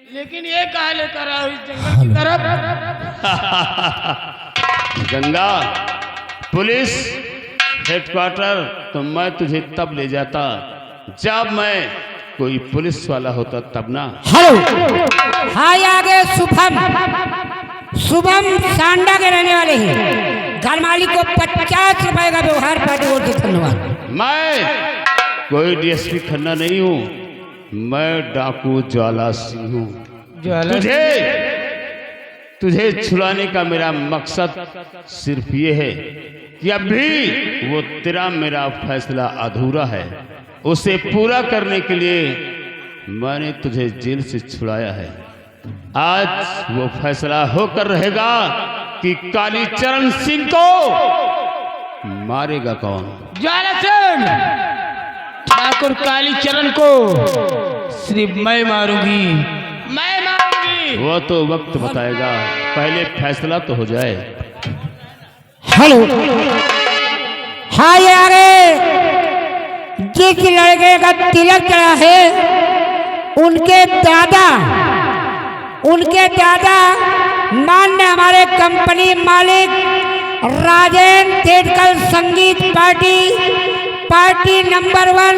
लेकिन ये कहा लेकर आओ इस जंगल की तरफ? गंगा पुलिस हेडक्वार्टर तो मैं तुझे तब ले जाता जब मैं कोई पुलिस वाला होता तब ना। हेलो, हाय आगे शुभम, शुभम सांडा के रहने वाले हैं। घर मालिक को 50 रुपए का व्यवहार पार्टी और धन्यवाद। मैं कोई डीएसपी खन्ना नहीं हूँ, मैं डाकू ज्वाला सिंह हूँ। तुझे छुड़ाने का मेरा मकसद सिर्फ ये है कि अभी वो तेरा मेरा फैसला अधूरा है, उसे पूरा करने के लिए मैंने तुझे जेल से छुड़ाया है। आज वो फैसला होकर रहेगा कि कालीचरण सिंह को मारेगा कौन। ज्वाला सिंह, ठाकुर कालीचरण को सिर्फ मैं मारूंगी, मैं मारूंगी। वो तो वक्त बताएगा, पहले फैसला तो हो जाए। हेलो, हाय आगे जिस लड़के का तिलक चढ़ा है उनके दादा मान्य हमारे कंपनी मालिक राजेंद्र थिएटर संगीत पार्टी नंबर 1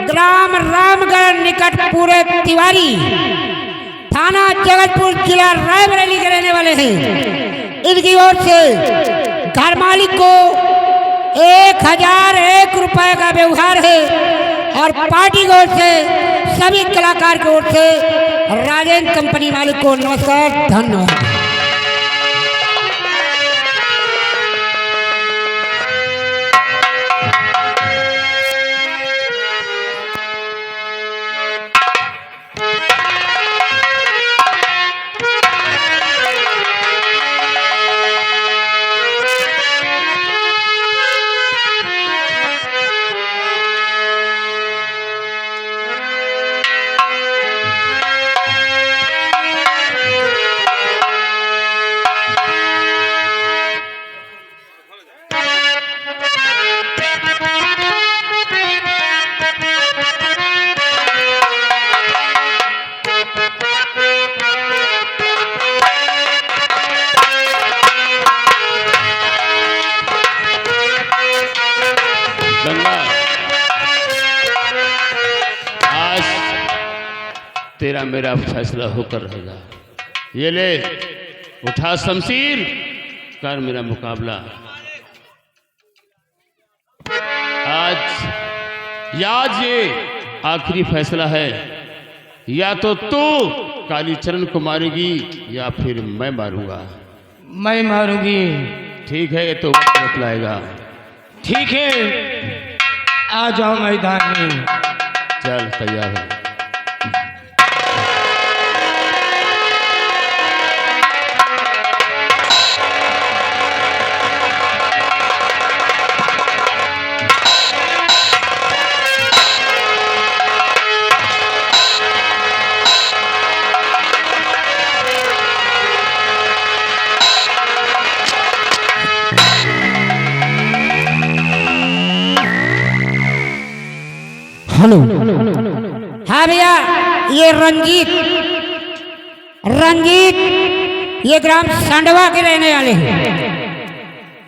ग्राम रामगढ़ निकट पूरे तिवारी थाना जगतपुर जिला रायबरेली के रहने वाले हैं। इनकी ओर से घर मालिक को 1001 रुपए का व्यवहार है और पार्टी की ओर से सभी कलाकार की ओर से राजेंद्र कंपनी मालिक को नमस्कार, धन्यवाद। तेरा मेरा फैसला होकर रहेगा। ये ले, उठा शमशीर, कर मेरा मुकाबला। आज ये आखिरी फैसला है, या तो तू कालीचरण को मारेगी या फिर मैं मारूंगा। मैं मारूंगी। ठीक है, ये तो वक्त बतलाएगा। ठीक है, आ जाओ मैदान में। चल, तैयार है। हेलो, हाँ भैया, ये रंजीत ये ग्राम सांडवा के रहने वाले हैं।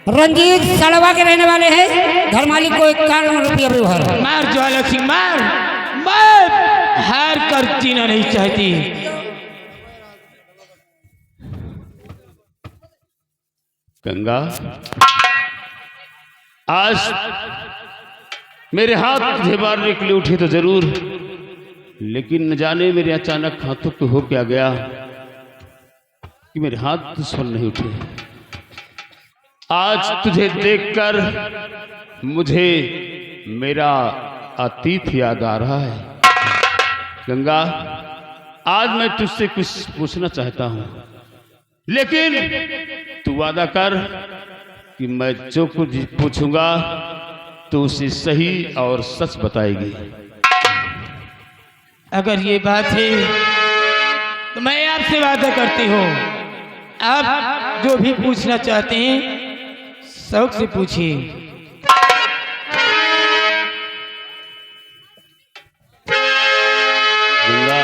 रंजीत सांडवा के रहने वाले हैं। घर मालिक को 51 रुपया व्यवहार। मार ज्वाला सिंह, मार। मैं हार कर जीना नहीं चाहती। गंगा, आज मेरे हाथ तुझे मारने के लिए उठे तो जरूर, लेकिन न जाने मेरे अचानक हाथों को हो क्या गया कि मेरे हाथ दुश्मन नहीं उठे। आज तुझे देखकर मुझे मेरा अतीत याद आ रहा है। गंगा, आज मैं तुझसे कुछ पूछना चाहता हूं, लेकिन तू वादा कर कि मैं जो कुछ पूछूंगा तो उसे सही और सच बताएगी। अगर ये बात है तो मैं आपसे वादा करती हूँ, आप जो भी पूछना चाहते हैं शौक से पूछिए। गंगा,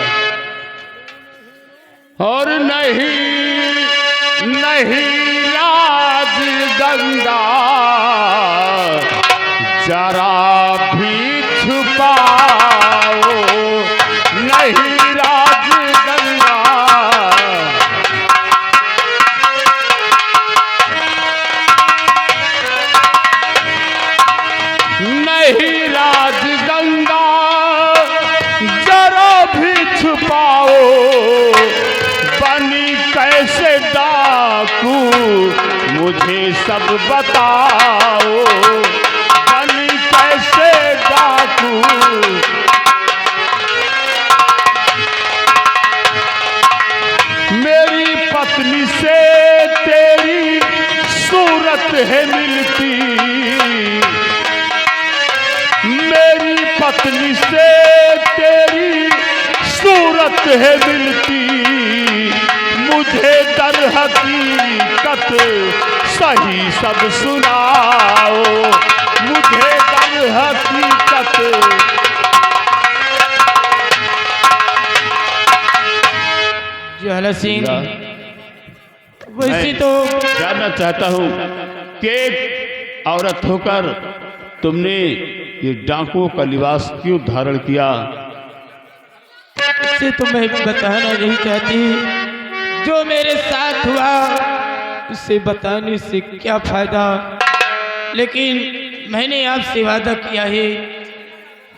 और नहीं नहीं राज गंगा जरा भी छुपाओ, नहीं राज गंगा। नहीं राज गंगा जरा भी छुपाओ, बनी कैसे डाकू मुझे सब बताओ, बनी कैसे डाकू। मेरी पत्नी से तेरी सूरत है मिलती, मेरी पत्नी से तेरी सूरत है मिलती, मुझे दर हकीकत सही सब सुनाओ, मुझे दर हकीकत। ज्वाला सिंह, वैसे तो जानना चाहता हूँ कि एक औरत होकर तुमने ये डाकुओं का लिबास क्यों धारण किया? से तो मैं बताना नहीं चाहती, जो मेरे साथ हुआ उसे बताने से क्या फायदा, लेकिन मैंने आपसे वादा किया है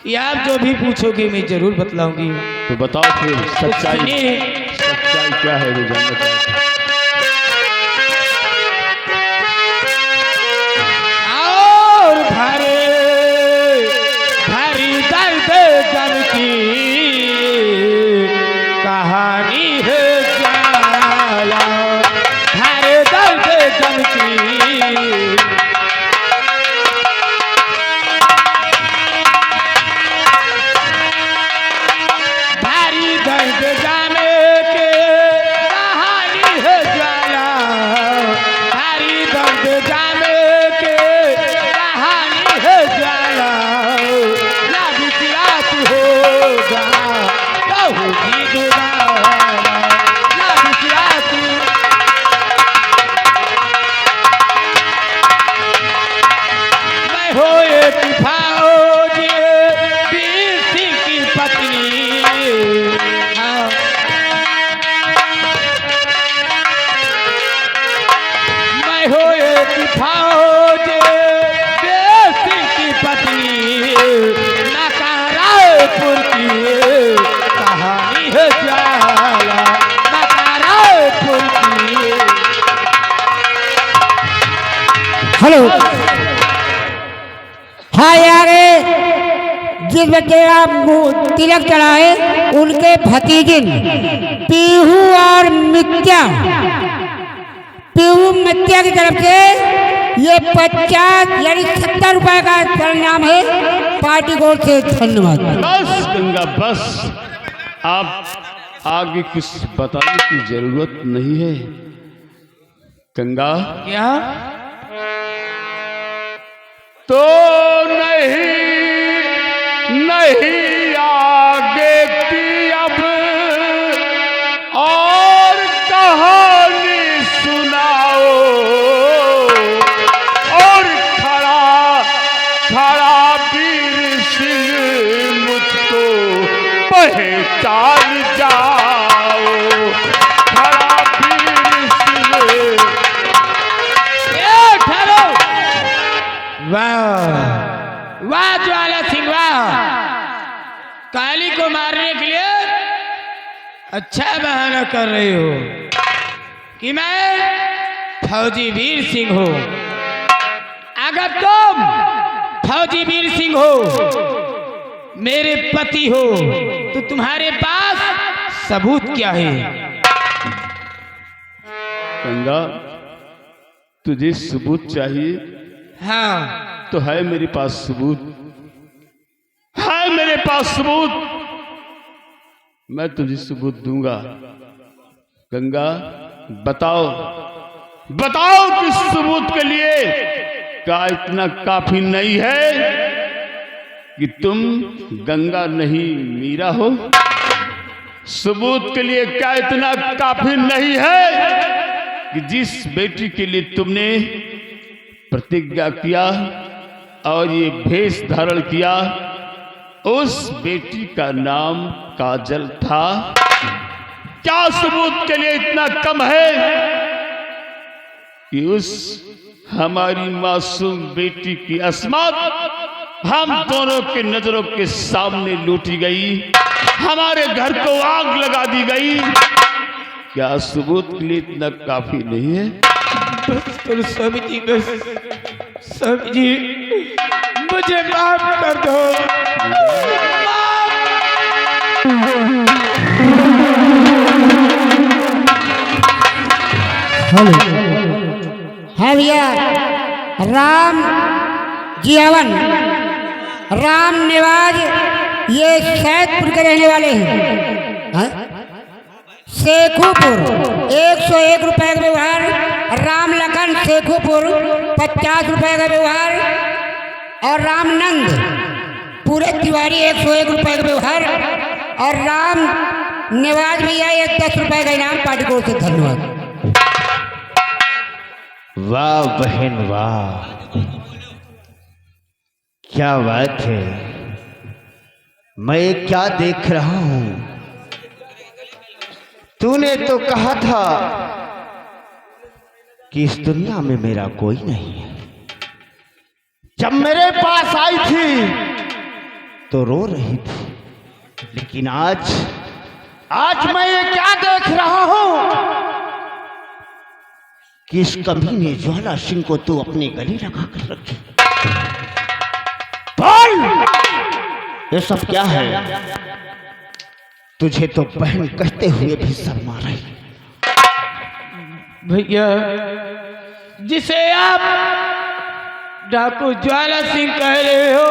कि आप जो भी पूछोगे मैं जरूर बतलाऊंगी। तो बताओ फिर सच्चाई, सच्चाई क्या है वो जानना चाहता हूं। और भारी भारी दर्द गम की कहानी है ज्वाला, भारी दर्द गम की। भारी दर्द गम के कहानी है ज्वाला, भारी दर्द गम के कहानी है ज्वाला। ना विश्वास होगा ना होगी दोबारा, ना विश्वास। मैं हो एक फौजी वीर सिंह की पत्नी, हाँ। मैं हो एक फौजी वीर सिंह की पत्नी, नकारापुर की कहानी है ज्वाला, नकारापुर की। हेलो, हाँ यार, जिस बच्चे आप तिलक चढ़ाए उनके भतीजिन पीहू और मित्या, पीहू मित्या की तरफ से ये 50 यानी 70 रुपए का परिणाम है, पार्टी को से धन्यवाद। बस गंगा बस, आप आगे कुछ बताने की जरूरत नहीं है। गंगा क्या तो नहीं नहीं आगे की अब और कहानी सुनाओ, और खड़ा खड़ा वीर सिंह मुझको पहचान जाओ, खड़ा वीर सिंह। ठहरो, वाह वाह ज्वाला सिंह वाह, काली को मारने के लिए अच्छा बहाना कर रहे हो कि मैं फौजी वीर सिंह हूँ। अगर तुम फौजी वीर सिंह हो, मेरे पति हो, तो तुम्हारे पास सबूत क्या है? गंगा तुझे सबूत चाहिए? हाँ, तो है मेरे पास सबूत, है मेरे पास सबूत, मैं तुझे सबूत दूंगा। गंगा बताओ, बताओ किस सबूत के लिए? क्या इतना काफी नहीं है कि तुम गंगा नहीं मीरा हो? सबूत के लिए क्या इतना काफी नहीं है कि जिस बेटी के लिए तुमने प्रतिज्ञा किया और ये भेष धारण किया, उस बेटी का नाम काजल था? क्या सबूत के लिए इतना कम है कि उस हमारी मासूम बेटी की अस्मत हम दोनों के नजरों के सामने लूटी गई, हमारे घर को आग लगा दी गई? क्या सबूत के लिए इतना काफी नहीं है? बस करो स्वामी जी, बस स्वामी जी मुझे माफ कर दो। है भैया राम जियावन, राम निवाज, ये सैदपुर के रहने वाले हैं। हाँ? शेखुपुर 101 रुपए का व्यवहार, राम लखन शेखुपुर 50 रुपए का व्यवहार, और रामनंद पूरे तिवारी 101 रुपए का व्यवहार, और राम निवाज भैया ये 10 रुपए का इनाम पार्टी को से धन्यवाद। वाह बहन वाह, क्या बात है। मैं क्या देख रहा हूं? तूने तो कहा था कि इस दुनिया में मेरा कोई नहीं है। जब मेरे पास आई थी तो रो रही थी, लेकिन आज मैं ये क्या देख रहा हूं कि इस कमीने ज्वाला सिंह को तू अपने गले लगा कर रखी। बोल, ये सब क्या है? तुझे तो बहन कहते हुए भी शर्म आ रही। भैया, जिसे आप डाकू ज्वाला सिंह कह रहे हो,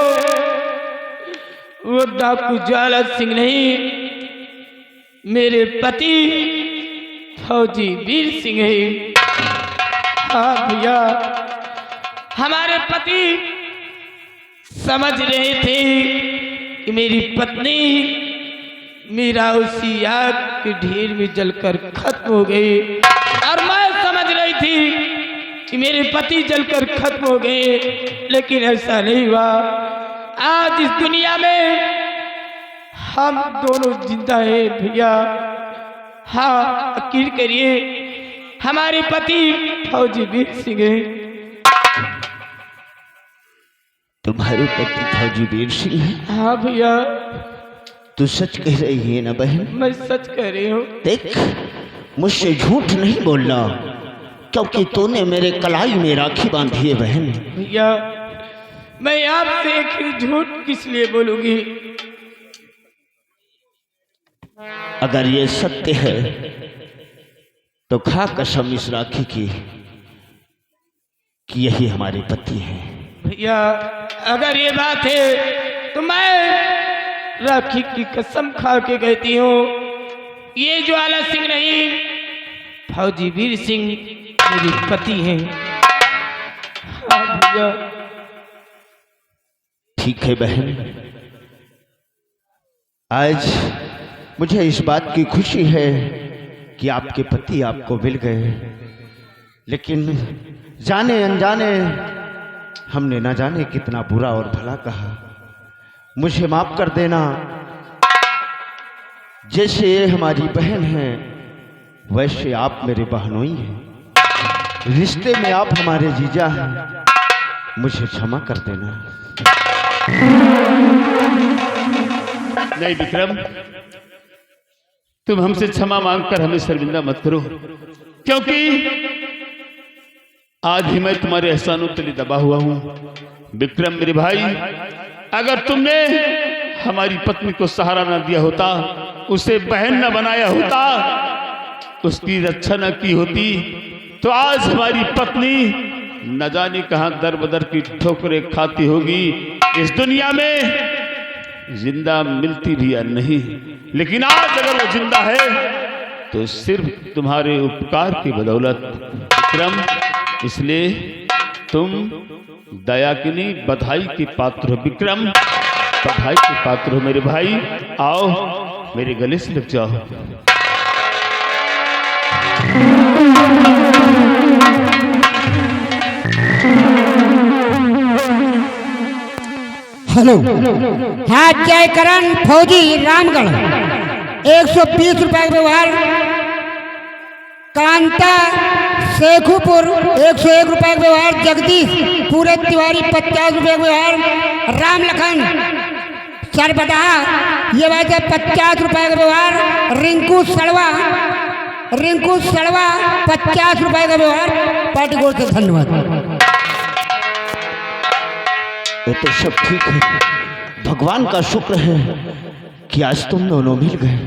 वो डाकू ज्वाला सिंह नहीं, मेरे पति फौजी वीर सिंह है। हाँ भैया, हमारे पति समझ रहे थे कि मेरी पत्नी मीरा उसी आग के ढेर में जलकर खत्म हो गई, और मैं समझ रही थी कि मेरे पति जलकर खत्म हो गए, लेकिन ऐसा नहीं हुआ। आज इस दुनिया में हम दोनों जिंदा हैं भैया। हाँ, यकीन करिए, हमारे पति फौजी वीर सिंह हैं। तुम्हारे पति फौजी वीर सिंह है? हाँ भैया। तू सच कह रही है ना बहन? मैं सच कह रही हूँ। देख, मुझसे झूठ नहीं बोलना, क्योंकि तूने मेरे कलाई में राखी बांधी है बहन। भैया, मैं आपसे एक झूठ किस लिए बोलूंगी? अगर ये सत्य है तो खा कसम इस राखी की कि यही हमारे पति हैं। भैया, अगर ये बात है तो मैं राखी की कसम खा के कहती हूँ, ये ज्वाला सिंह नहीं, फौजी वीर सिंह मेरे पति हैं। हाँ भैया। ठीक है बहन, आज मुझे इस बात की खुशी है कि आपके पति आपको मिल गए, लेकिन जाने अनजाने हमने न जाने कितना बुरा और भला कहा। मुझे माफ कर देना। जैसे ये हमारी बहन है, वैसे आप मेरे बहनोई हैं। रिश्ते में आप हमारे जीजा हैं। मुझे क्षमा कर देना। नहीं विक्रम, तुम हमसे क्षमा मांगकर हमें शर्मिंदा मत करो, क्योंकि आज ही मैं तुम्हारे एहसानों तले दबा हुआ हूं। विक्रम मेरे भाई, अगर तुमने हमारी पत्नी को सहारा न दिया होता, उसे बहन न बनाया होता, उसकी रक्षा न की होती, तो आज हमारी पत्नी न जाने कहां दर बदर की ठोकरें खाती होगी, इस दुनिया में जिंदा मिलती भी या नहीं। लेकिन आज अगर वो जिंदा है तो सिर्फ तुम्हारे उपकार की बदौलत। विक्रम, इसलिए तुम दया की नहीं, बधाई के पात्र हो। विक्रम, बधाई के पात्र हो मेरे भाई। आओ मेरे गले से लग जाओ। हेलो, हाँ जयकरण फौजी रामगढ़ 120 रुपए का व्यवहार। कांता शेखुपुर 101 रुपए का व्यवहार। जगदीश पूरे तिवारी 50 रुपए का व्यवहार। राम लखन सरबदा ये बात है 50 रुपए का व्यवहार। रिंकू सड़वा 50 रुपए का व्यवहार। पार्टी कोर्ट से धन्यवाद। ये तो सब ठीक है, भगवान का शुक्र है कि आज तुम दोनों मिल गए।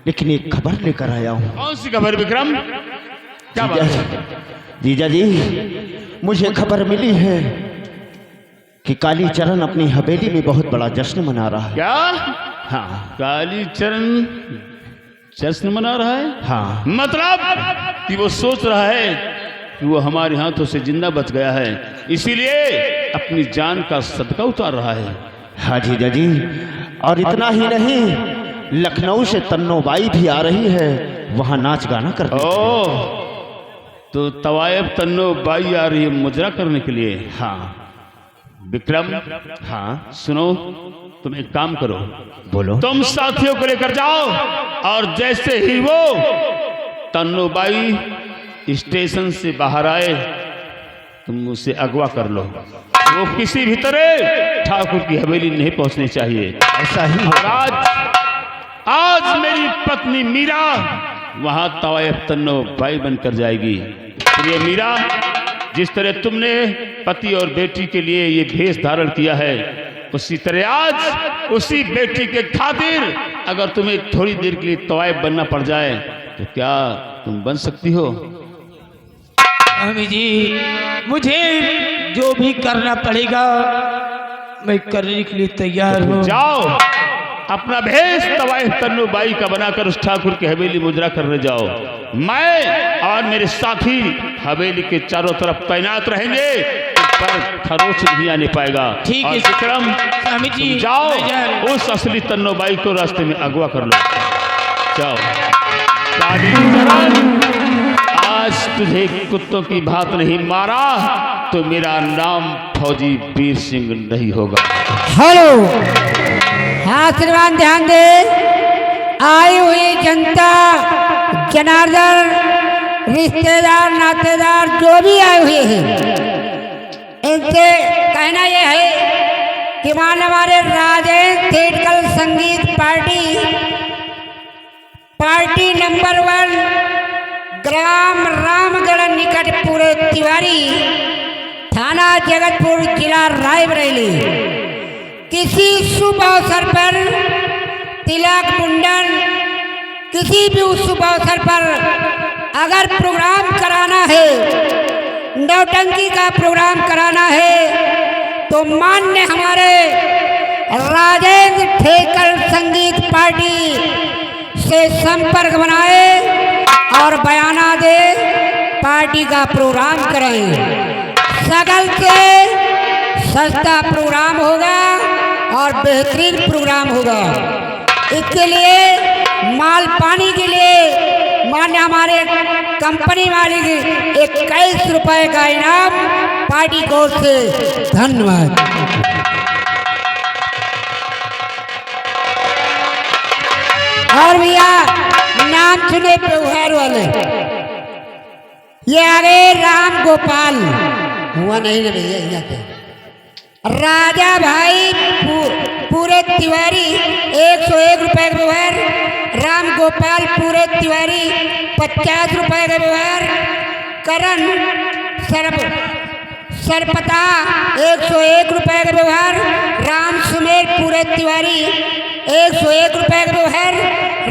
लेकिन एक खबर लेकर आया हूँ। कौन सी खबर विक्रम? क्या बात? जीजा जी, मुझे खबर मिली है कि कालीचरण अपनी हवेली में बहुत बड़ा जश्न मना रहा है। क्या? हाँ, कालीचरण जश्न मना रहा है? हाँ, मतलब कि वो सोच रहा है कि वो हमारे हाथों से जिंदा बच गया है, इसीलिए अपनी जान का सदका उतार रहा है। हाँ जीजा जी, और इतना ही नहीं, लखनऊ से तन्नो बाई भी आ रही है वहाँ नाच गाना करने। ओह, तो तवायब तन्नो बाई आ रही है मुजरा करने के लिए। हाँ विक्रम, हाँ, सुनो, तुम एक काम करो, बोलो। तुम साथियों को लेकर जाओ और जैसे ही वो तन्नो बाई स्टेशन से बाहर आए तुम उसे अगवा कर लो। वो किसी भी तरह ठाकुर की हवेली नहीं पहुंचनी चाहिए। ऐसा ही और आज मेरी पत्नी मीरा वहां तवायफ तन्नो बाई बनकर जाएगी। प्रिय मीरा, जिस तरह तुमने पति और बेटी के लिए ये भेष धारण किया है, उसी तरह आज उसी बेटी के खातिर अगर तुम्हें थोड़ी देर के लिए तवायफ बनना पड़ जाए तो क्या तुम बन सकती हो? स्वामी जी, मुझे जो भी करना पड़ेगा मैं करने के लिए तैयार हूँ। जाओ, अपना भेष तवायफ तन्नो बाई का बनाकर उस ठाकुर की हवेली मुजरा करने जाओ। मैं और मेरे साथी हवेली के चारों तरफ तैनात रहेंगे, पर खरोच नहीं आने पाएगा। ठीक है विक्रम, स्वामी जी, तुम जाओ उस असली तन्नो बाई को रास्ते में अगवा कर लो। जाओ। आज तुझे कुत्तों की भात नहीं मारा तो मेरा नाम फौजी वीर सिंह नहीं होगा। हेलो, हाँ श्रीमान ध्यान दे। आई हुई जनता, जनार्दन, रिश्तेदार, नातेदार जो भी आए हुए हैं, इनसे कहना यह है कि मान हमारे राजेंद्र थिएटर संगीत पार्टी नंबर 1 ग्राम रामगढ़ निकट पूरे तिवारी, थाना जगतपुर, जिला रायबरेली, किसी शुभ अवसर पर तिलक मुंडन, किसी भी शुभ अवसर पर अगर प्रोग्राम कराना है, नौटंकी का प्रोग्राम कराना है, तो मान्य हमारे राजेंद्र थिएटर संगीत पार्टी से संपर्क बनाए और बयाना दे, पार्टी का प्रोग्राम करें। सगल से सस्ता प्रोग्राम होगा और बेहतरीन प्रोग्राम होगा। इसके लिए माल पानी के लिए मान्य हमारे कंपनी मालिक 21 रुपए का इनाम पार्टी को से धन्यवाद। और भैया नाम सुने व्यवहार वाले, ये आगे राम गोपाल हुआ नहीं ना भैया, यहाँ के राजा भाई पूरे तिवारी 101 रुपए का व्यवहार। राम गोपाल पूरे तिवारी 50 रुपए का व्यवहार। करण सरपता 101 रुपए का व्यवहार। राम सुमेर पूरे तिवारी 101 रुपए का व्यवहार।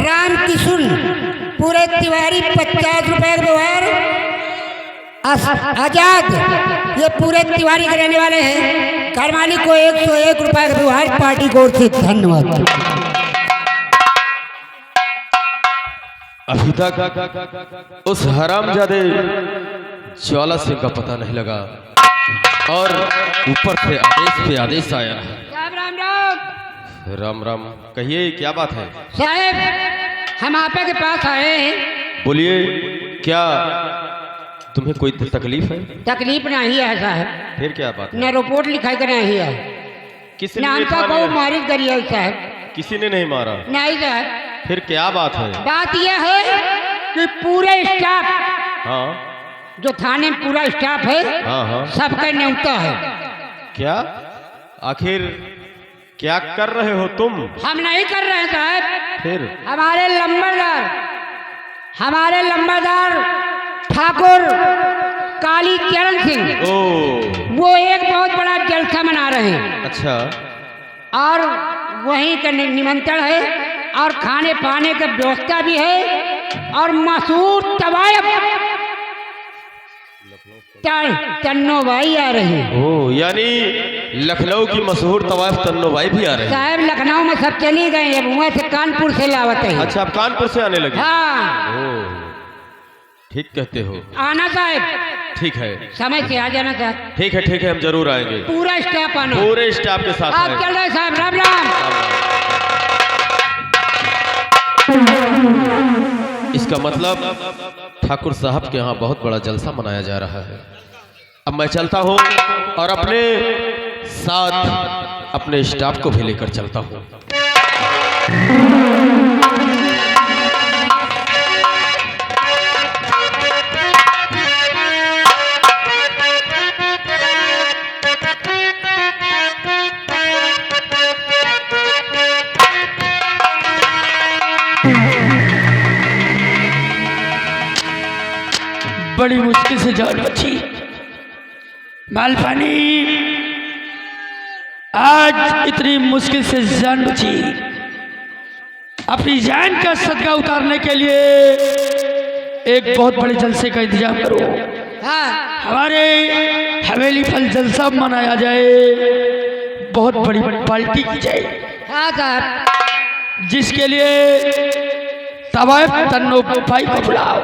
राम किशुन पूरे तिवारी 50 रुपए का व्यवहार। आजाद ये पूरे तिवारी के रहने वाले हैं। घर मालिक को 101 रुपए का व्यवहार। पार्टी को ओर से धन्यवाद। अभी तक उस हरामजादे ज्वाला सिंह का पता नहीं लगा और ऊपर से आदेश पे आदेश आया। राम राम राम। राम राम, कहिए क्या बात है? साहब हम आपे के पास आए हैं। बोलिए, क्या तुम्हें कोई तकलीफ है? तकलीफ नहीं है साहब, फिर क्या बात है? न रिपोर्ट लिखाई कर नहीं है, किसी न ने हमका लिखा को नहीं? मारी करी है साहब। किसी ने नहीं मारा? नहीं साहब, फिर क्या बात है? बात यह है कि पूरे स्टाफ, हाँ जो थाने में पूरा स्टाफ है, हाँ हाँ। सबका न्योता है। क्या? आखिर क्या कर रहे हो तुम? हम नहीं कर रहे हैं साहब, फिर हमारे लंबरदार ठाकुर काली चरण सिंह, ओ वो एक बहुत बड़ा जलसा मना रहे हैं अच्छा। और वहीं का निमंत्रण है और खाने पाने का व्यवस्था भी है और मशहूर तवायफ तन्नो भाई आ रहे हैं। ओ यानी लखनऊ की मशहूर तवायफ तन्नो भाई भी आ रहे हैं? साहब लखनऊ में सब चली गए, अब वहाँ से कानपुर से लावत है। अच्छा, आप कानपुर से आने लगे? हाँ ओ ठीक कहते हो। आना साहब, ठीक है समय से आ जाना साहब। ठीक है, हम जरूर आएंगे। पूरा स्टाफ आना, पूरे स्टाफ के साथ आप आएंगे। चल रहे साहब। राम राम। इसका मतलब ठाकुर साहब के यहाँ बहुत बड़ा जलसा मनाया जा रहा है। अब मैं चलता हूँ और अपने साथ अपने स्टाफ को भी लेकर चलता हूँ। बड़ी मुश्किल से जान बची। मालपानी, आज इतनी मुश्किल से जान बची। अपनी जान का सदका उतारने के लिए एक बहुत बड़े जलसे का इंतजाम करो। हाँ हमारे हवेली फल जलसा मनाया जाए, बहुत बड़ी पार्टी की जाए, हाँ साहब। जिसके लिए तवायफ तन्नो भाई को बुलाओ।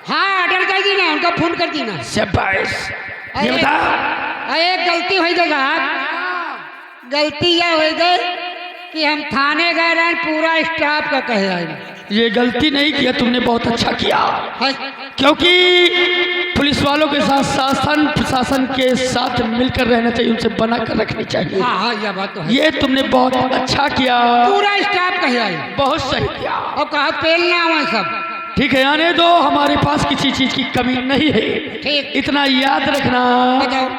हाँ ऑर्डर कर दी ना, उनका फोन कर दी ना। शाबाश। ये बता, एक गलती हो गई साहब, गलती यह हो गई कि हम थाने गए रहे, पूरा स्टाफ का कह रहे हैं। ये गलती नहीं किया तुमने, बहुत अच्छा किया, है? क्योंकि पुलिस वालों के साथ शासन प्रशासन के साथ मिलकर रहना चाहिए, उनसे बना कर रखनी चाहिए। हाँ हाँ यह बात तो है। ये तुमने बहुत अच्छा किया, पूरा स्टाफ कह रहे हैं। बहुत सही किया। और कहा पेलना हुआ सब। ठीक है, आने दो, हमारे पास किसी चीज की कमी नहीं है। ठीक। इतना याद रखना बताओ।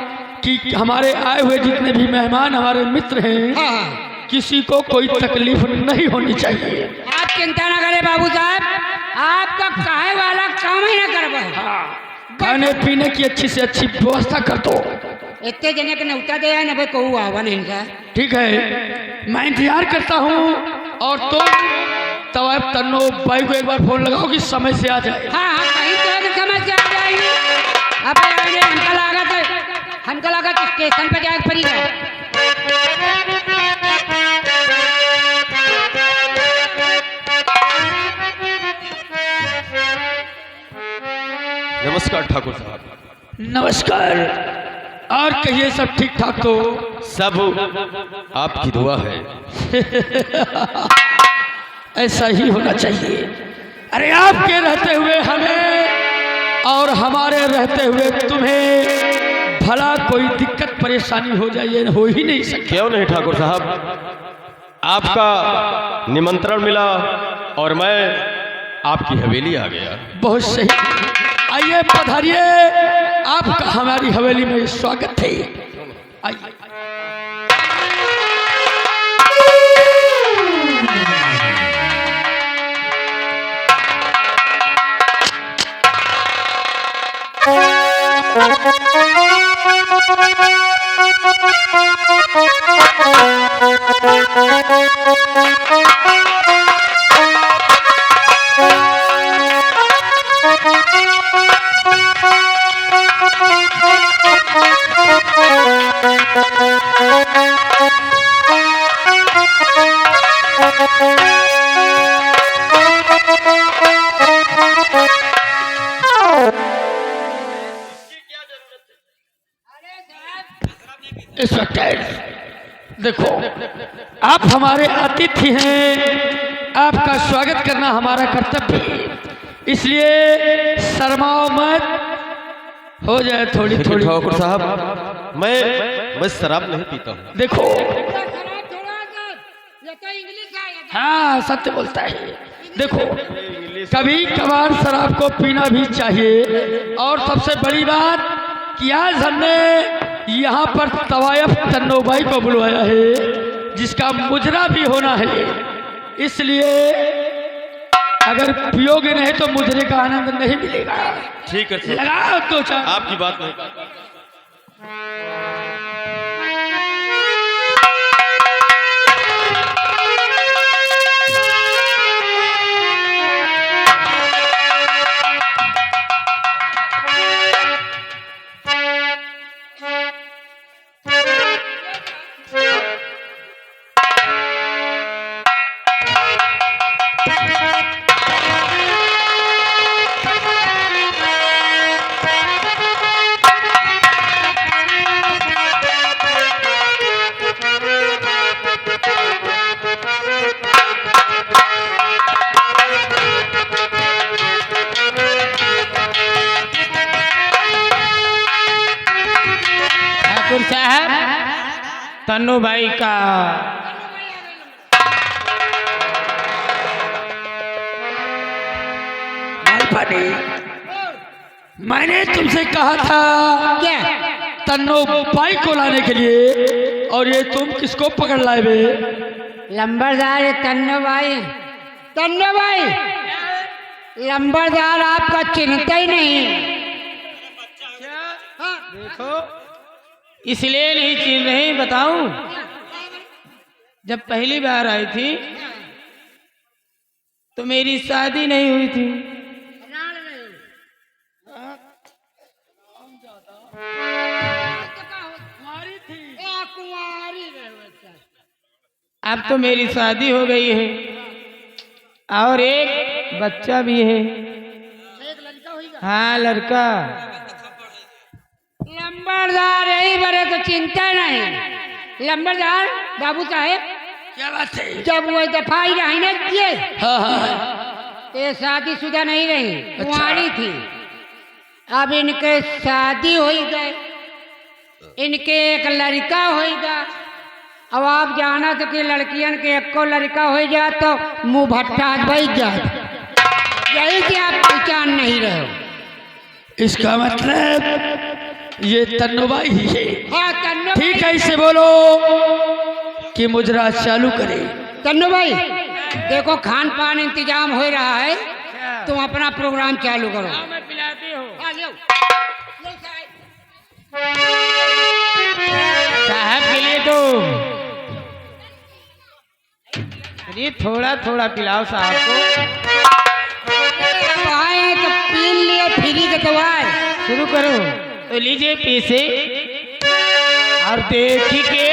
कि हमारे आए हुए जितने भी मेहमान हमारे मित्र हैं, हाँ किसी को कोई तकलीफ नहीं होनी चाहिए। आप चिंता ना करें बाबू साहब, आपका कहे वाला काम ही ना करवा। खाने पीने की अच्छी से अच्छी व्यवस्था कर दो। इतने जने के न्योता दे है ना भाई, कहू आवा नहीं का। ठीक है, मैं इंतजार करता हूँ और तुम तवायफ तन्नो भाई को एक बार फोन लगाओ कि समय से आ जाए। हाँ हाँ कहीं तो है समझ से आ जाएंगे। अब आएंगे, हमका लगा तो स्टेशन पे जाए पड़ेगा। नमस्कार ठाकुर साहब। नमस्कार। और कहिए, सब ठीक ठाक तो? सब आपकी दुआ है। ऐसा ही होना चाहिए। अरे आपके रहते हुए हमें और हमारे रहते हुए तुम्हें भला कोई दिक्कत परेशानी हो जाए, ये हो ही नहीं सकता। क्यों नहीं ठाकुर साहब, आपका निमंत्रण मिला और मैं आपकी हवेली आ गया। बहुत सही। आइए पधारिए, आपका हमारी हवेली में स्वागत है। आइए। इंस्पेक्टर, देखो, आप हमारे अतिथि हैं, आपका स्वागत करना हमारा कर्तव्य है, इसलिए शर्माओ मत, हो जाए थोड़ी लेकिन थोड़ी। ठाकुर साहब, मैं शराब नहीं पीता हूँ। देखो, ये तो इंग्लिश है। हाँ सत्य बोलता है। देखो, कभी कभार शराब को पीना भी चाहिए, और सबसे बड़ी बात कि आज हमने यहाँ पर तवायफ तन्नोबाई को बुलवाया है, जिसका मुजरा भी होना है, इसलिए अगर पियोगे नहीं तो मुजरे का आनंद नहीं मिलेगा। ठीक है, लगाओ तो चार। आपकी बात नहीं। ठाकुर साहब, तन्नू भाई का मालपानी, मैंने तुमसे कहा था क्या? तन्नोबाई को लाने के लिए, और ये तुम किसको पकड़ लाए बे? लंबरदार है तन्नो भाई। तन्नो भाई, लंबरदार आपका चिन्हता ही नहीं। देखो, इसलिए नहीं चिन रही, बताऊं? जब पहली बार आई थी तो मेरी शादी नहीं हुई थी। अब तो मेरी शादी हो गई है और एक बच्चा भी है। हाँ, लड़का। लंबरदार यही बड़े तो चिंता नहीं। लंबरदार बाबू साहेब, क्या बात है? जब वो दफा ही रही ना किए, हाँ हाँ, ये शादीशुदा नहीं रही, कुंवारी थी। अब इनके शादी हो गए, इनके एक लड़का होगा। अब आप जाना तो कि लड़कियन के एको लड़का हो जाए तो मुंह भट्टा बच जाए, यही कि आप पहचान नहीं रहे हो। इसका मतलब ये तन्नोबाई ही है। हाँ तन्नो, ठीक है, इसे बोलो कि मुजरा चालू करे। तन्नो भाई, देखो खान पान इंतजाम हो रहा है, तुम अपना प्रोग्राम चालू करो। मैं पिलाती हूँ। साहब के लिए तो ये थोड़ा थोड़ा पिलाओ साहब को। अब आए तो पी लिए फ्री के दवाई। शुरू करो तो लीजिए पीसे और देखी के